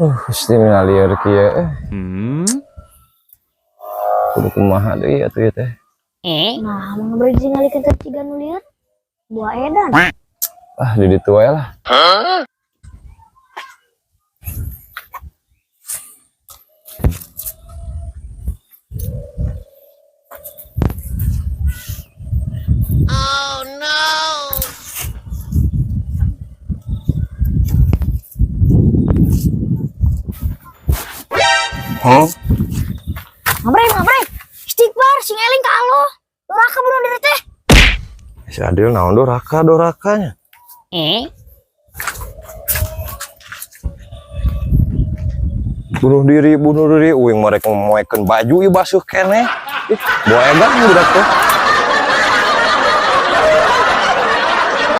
Istimewa liar kieu. Kudu kumaha deui atuh ieu teh. Nah, mau ngeberi ngali ke ciga nu lieur. Buah edan. Di ditu wae lah. Oh no. Ngabreng. Istighfar sing eling ka Allah. Doraka bunuh diri teh. Si Adil naon dorakanya. Bunuh diri uing mereka ngomoekeun baju ieu basuh keneh. Boegan budak teh.